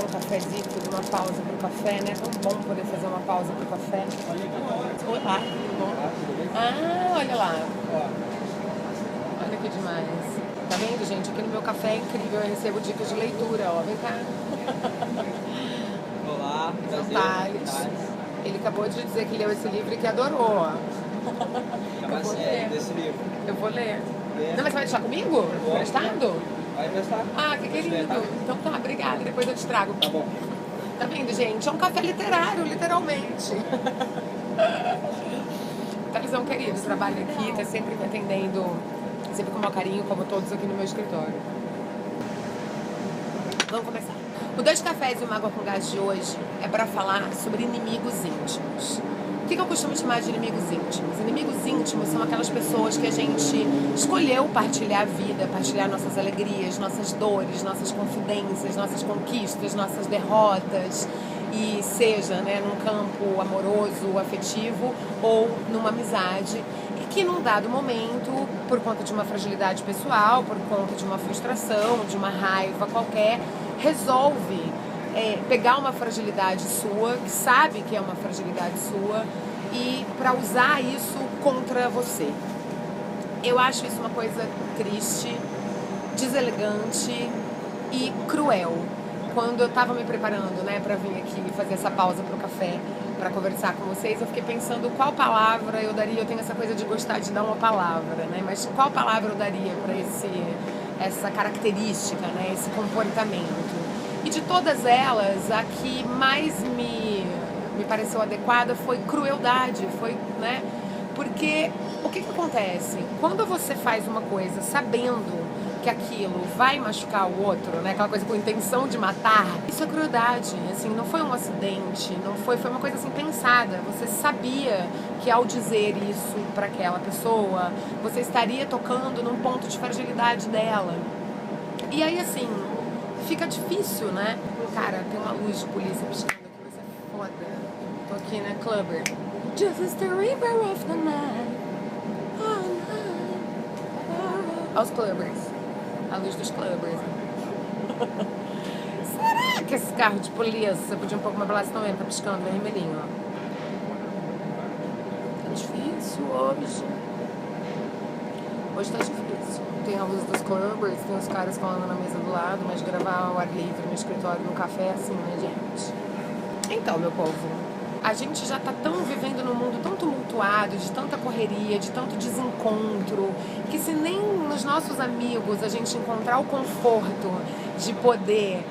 bom cafezinho, uma pausa pro café, né? É tão bom poder fazer uma pausa pro café. Olá, tudo bom? Ah, olha lá. Olha que demais. Tá vendo, gente? Aqui no meu café é incrível, eu recebo dicas de leitura, ó. Vem cá. Olá, prazer. Thales. Ele acabou de dizer que leu esse livro e que adorou, ó. Chama série desse livro. Eu vou ler. É. Não, mas você vai deixar comigo? Emprestado? Vai emprestar? Ah, que querido. Então tá, obrigada. Depois eu te trago. Tá bom. Tá vendo, gente? É um café literário, literalmente. Thales é um querido, trabalha aqui, tá sempre me atendendo, sempre com o meu carinho, como todos aqui no meu escritório. Vamos começar. O Dois Cafés e uma Água com Gás de hoje é para falar sobre inimigos íntimos. O que eu costumo chamar de inimigos íntimos? Inimigos íntimos são aquelas pessoas que a gente escolheu partilhar a vida, partilhar nossas alegrias, nossas dores, nossas confidências, nossas conquistas, nossas derrotas, e seja, né, num campo amoroso, afetivo ou numa amizade, e que num dado momento, por conta de uma fragilidade pessoal, por conta de uma frustração, de uma raiva qualquer, resolve pegar uma fragilidade sua, que sabe que é uma fragilidade sua, e para usar isso contra você. Eu acho isso uma coisa triste, deselegante e cruel. Quando eu estava me preparando, né, para vir aqui fazer essa pausa para o café, para conversar com vocês, eu fiquei pensando qual palavra eu daria. Eu tenho essa coisa de gostar de dar uma palavra, né, mas qual palavra eu daria para essa característica, né, esse comportamento. E de todas elas, a que mais me pareceu adequada foi crueldade, né? Porque o que acontece? Quando você faz uma coisa sabendo que aquilo vai machucar o outro, né? Aquela coisa com intenção de matar, isso é crueldade, assim, não foi um acidente, foi uma coisa assim pensada. Você sabia que ao dizer isso para aquela pessoa, você estaria tocando num ponto de fragilidade dela. E aí, assim, fica difícil, né? Cara, tem uma luz de polícia piscando aqui, vai ser foda. Tô aqui, né, clubber. Just as the river of the night. Olha os clubbers. A luz dos clubbers. Será que esse carro de polícia podia um pouco mais pra lá? Estão vendo? Tá piscando vermelhinho, ó. Tá difícil hoje. Hoje tá difícil. Tem a luz dos clubbers, tem os caras falando na mesa do lado, mas gravar ao ar livre no escritório, no café, é assim, né, gente? Então, meu povo, a gente já tá vivendo num mundo tão tumultuado, de tanta correria, de tanto desencontro, que se nem nos nossos amigos a gente encontrar o conforto de poder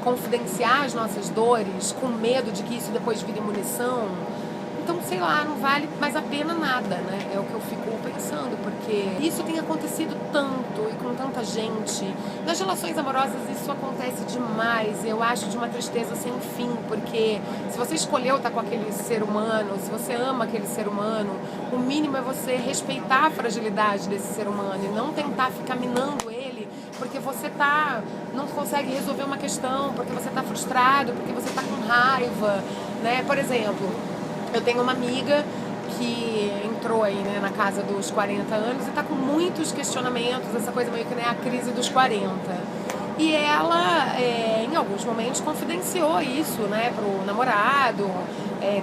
confidenciar as nossas dores, com medo de que isso depois vire munição, então, sei lá, não vale mais a pena nada, né? É o que eu fico pensando, porque isso tem acontecido tanto e com tanta gente. Nas relações amorosas isso acontece demais. Eu acho de uma tristeza sem fim, porque se você escolheu estar com aquele ser humano, se você ama aquele ser humano, o mínimo é você respeitar a fragilidade desse ser humano e não tentar ficar minando ele, porque você não consegue resolver uma questão, porque você está frustrado, porque você está com raiva, né? Por exemplo, eu tenho uma amiga que entrou aí, né, na casa dos 40 anos e tá com muitos questionamentos, essa coisa meio que, né, a crise dos 40. E ela, em alguns momentos, confidenciou isso, né, pro namorado,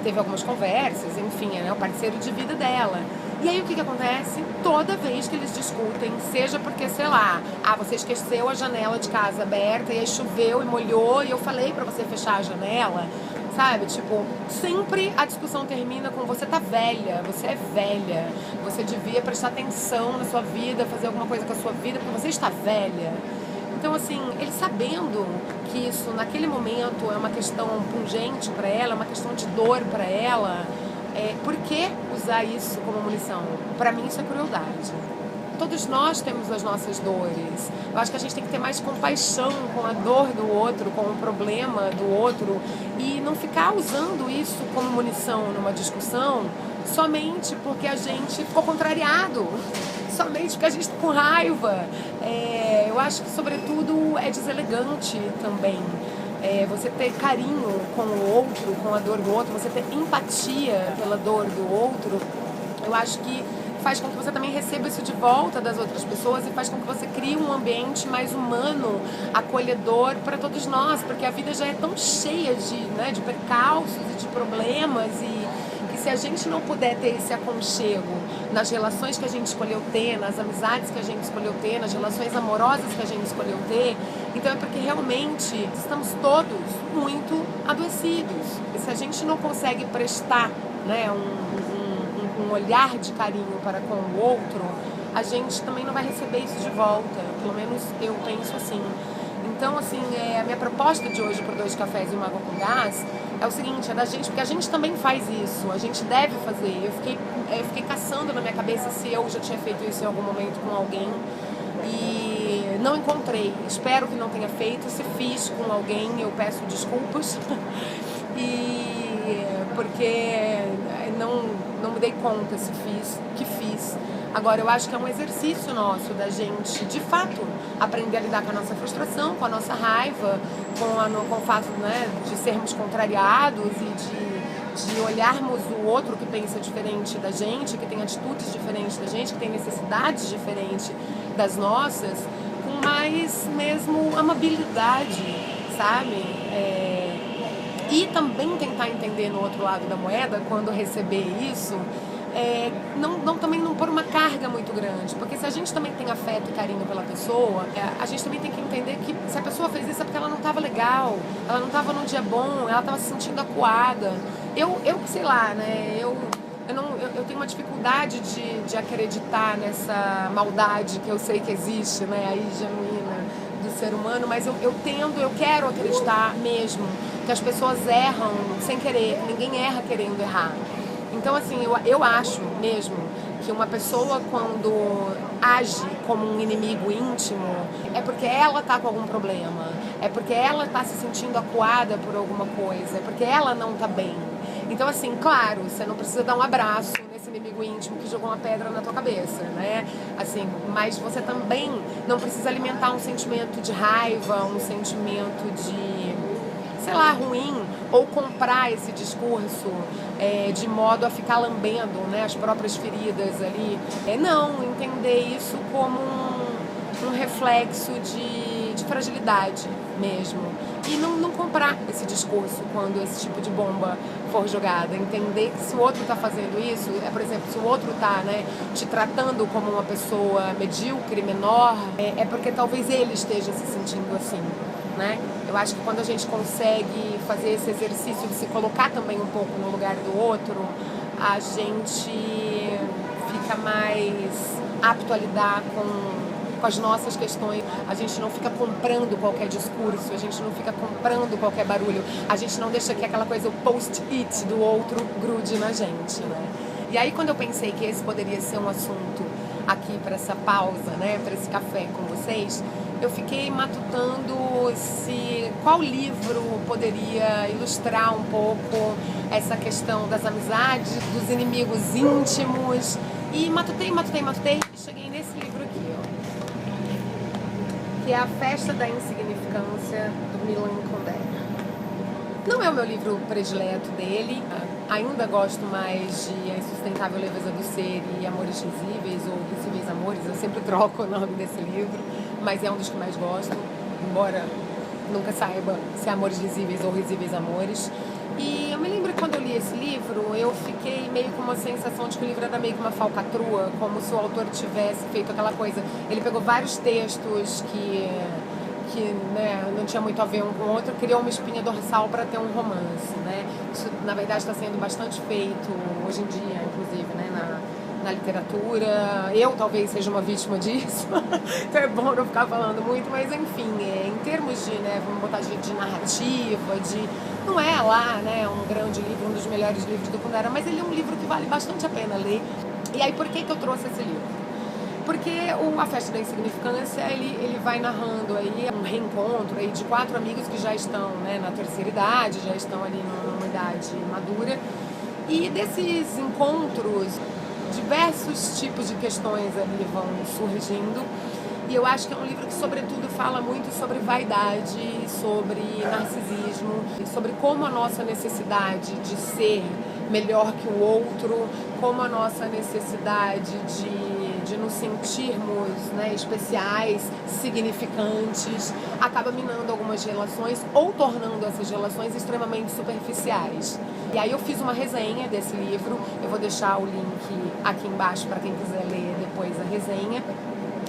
teve algumas conversas, enfim, é, né, o parceiro de vida dela. E aí o que acontece? Toda vez que eles discutem, seja porque, sei lá, você esqueceu a janela de casa aberta e aí choveu e molhou e eu falei pra você fechar a janela, sabe? Tipo, sempre a discussão termina com você tá velha, você é velha, você devia prestar atenção na sua vida, fazer alguma coisa com a sua vida, porque você está velha. Então, assim, ele sabendo que isso naquele momento é uma questão pungente para ela, é uma questão de dor para ela, por que usar isso como munição? Para mim isso é crueldade. Todos nós temos as nossas dores. Eu acho que a gente tem que ter mais compaixão com a dor do outro, com o problema do outro e não ficar usando isso como munição numa discussão somente porque a gente ficou contrariado, somente porque a gente está com raiva. Eu acho que, sobretudo, é deselegante também. Você ter carinho com o outro, com a dor do outro, você ter empatia pela dor do outro, eu acho que faz com que você também receba isso de volta das outras pessoas e faz com que você crie um ambiente mais humano, acolhedor para todos nós, porque a vida já é tão cheia de percalços e de problemas e se a gente não puder ter esse aconchego nas relações que a gente escolheu ter, nas amizades que a gente escolheu ter, nas relações amorosas que a gente escolheu ter, então é porque realmente estamos todos muito adoecidos. E se a gente não consegue prestar, né, um olhar de carinho para com o outro, a gente também não vai receber isso de volta. Pelo menos eu penso assim. Então, assim, a minha proposta de hoje para 2 cafés e uma água com gás é o seguinte, é da gente, porque a gente também faz isso, a gente deve fazer. Eu fiquei caçando na minha cabeça se eu já tinha feito isso em algum momento com alguém e não encontrei. Espero que não tenha feito. Se fiz com alguém, eu peço desculpas. Porque não me dei conta se fiz, que fiz. Agora, eu acho que é um exercício nosso da gente, de fato, aprender a lidar com a nossa frustração, com a nossa raiva, com o fato, né, de sermos contrariados e de olharmos o outro que pensa diferente da gente, que tem atitudes diferentes da gente, que tem necessidades diferentes das nossas, com mais mesmo amabilidade, sabe? E também tentar entender no outro lado da moeda, quando receber isso, também não pôr uma carga muito grande, porque se a gente também tem afeto e carinho pela pessoa, a gente também tem que entender que se a pessoa fez isso é porque ela não estava legal, ela não estava num dia bom, ela estava se sentindo acuada. Eu sei lá, né, eu tenho uma dificuldade de acreditar nessa maldade que eu sei que existe, né, aí genuína do ser humano, mas eu quero acreditar mesmo que as pessoas erram sem querer, ninguém erra querendo errar. Então, assim, eu acho mesmo que uma pessoa, quando age como um inimigo íntimo, é porque ela está com algum problema, é porque ela está se sentindo acuada por alguma coisa, é porque ela não está bem. Então, assim, claro, você não precisa dar um abraço nesse inimigo íntimo que jogou uma pedra na tua cabeça, né? Assim, mas você também não precisa alimentar um sentimento de raiva, um sentimento de, sei lá, ruim, ou comprar esse discurso de modo a ficar lambendo, né, as próprias feridas ali. Não, entender isso como um reflexo de fragilidade mesmo. E não comprar esse discurso quando esse tipo de bomba for jogada. Entender que se o outro está fazendo isso, por exemplo, se o outro está, né, te tratando como uma pessoa medíocre, menor, é porque talvez ele esteja se sentindo assim, né? Eu acho que quando a gente consegue fazer esse exercício de se colocar também um pouco no lugar do outro, a gente fica mais apto a lidar com as nossas questões, a gente não fica comprando qualquer discurso, a gente não fica comprando qualquer barulho, a gente não deixa que aquela coisa, o post-it do outro grude na gente, né? E aí quando eu pensei que esse poderia ser um assunto aqui para essa pausa, né, para esse café com vocês, eu fiquei matutando qual livro poderia ilustrar um pouco essa questão das amizades, dos inimigos íntimos, e matutei, e cheguei nesse livro aqui, ó, que é A Festa da Insignificância, do Milan Kundera. Não é o meu livro predileto dele, ainda gosto mais de A Insustentável Leveza do Ser e Amores Risíveis, ou Risíveis Amores, eu sempre troco o nome desse livro, mas é um dos que mais gosto, embora nunca saiba se é Amores Risíveis ou Risíveis Amores. E eu me lembro que quando eu li esse livro, eu fiquei meio com uma sensação de que o livro era meio que uma falcatrua, como se o autor tivesse feito aquela coisa. Ele pegou vários textos que né, não tinha muito a ver um com o outro, criou uma espinha dorsal para ter um romance, né? Isso, na verdade, está sendo bastante feito hoje em dia, inclusive, né, na literatura. Eu talvez seja uma vítima disso, então é bom não ficar falando muito, mas enfim, em termos de, né, vamos botar de narrativa, não é lá, né, um grande livro, um dos melhores livros do Kundera, mas ele é um livro que vale bastante a pena ler. E aí, por que eu trouxe esse livro? Porque A Festa da Insignificância, ele vai narrando aí um reencontro aí de 4 amigos que já estão, né, na terceira idade, já estão ali numa idade madura. E desses encontros, diversos tipos de questões ali vão surgindo. E eu acho que é um livro que, sobretudo, fala muito sobre vaidade, sobre narcisismo, sobre como a nossa necessidade de ser melhor que o outro como a nossa necessidade de nos sentirmos, né, especiais, significantes, acaba minando algumas relações ou tornando essas relações extremamente superficiais. E aí eu fiz uma resenha desse livro, eu vou deixar o link aqui embaixo para quem quiser ler depois a resenha,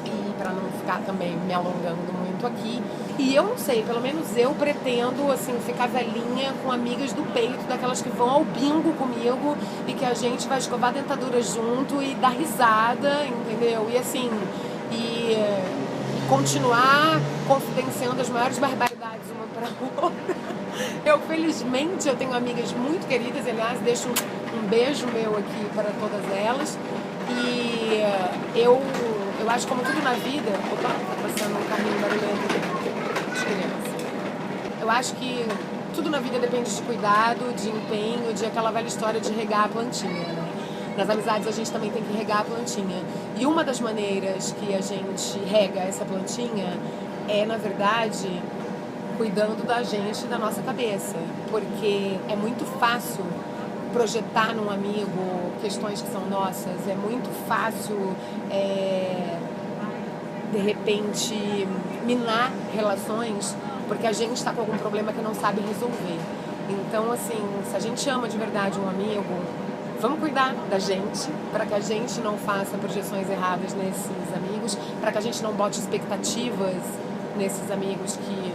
e para não ficar também me alongando muito aqui. E eu não sei, pelo menos eu pretendo, assim, ficar velhinha com amigas do peito, daquelas que vão ao bingo comigo e que a gente vai escovar a dentadura junto e dar risada, entendeu? E assim, continuar confidenciando as maiores barbaridades uma para outra. Felizmente, eu tenho amigas muito queridas, aliás, deixo um beijo meu aqui para todas elas. E eu acho, como tudo na vida... Opa, tá passando um carrinho barulhento aqui de criança. Eu acho que tudo na vida depende de cuidado, de empenho, de aquela velha história de regar a plantinha, né? Nas amizades a gente também tem que regar a plantinha. E uma das maneiras que a gente rega essa plantinha é, na verdade, cuidando da gente e da nossa cabeça. Porque é muito fácil projetar num amigo questões que são nossas, é muito fácil, de repente, minar relações porque a gente está com algum problema que não sabe resolver. Então, assim, se a gente ama de verdade um amigo, vamos cuidar da gente, para que a gente não faça projeções erradas nesses amigos, para que a gente não bote expectativas nesses amigos que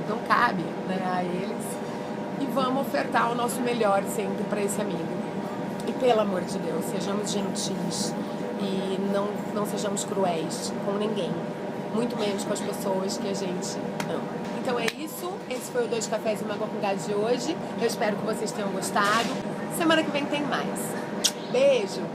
não cabe, né, a eles. E vamos ofertar o nosso melhor sempre para esse amigo. E pelo amor de Deus, sejamos gentis e não sejamos cruéis com ninguém, muito menos com as pessoas que a gente ama. Então é isso, esse foi o 2 Cafés e uma Água com Gás de hoje. Eu espero que vocês tenham gostado. Semana que vem tem mais. Beijo!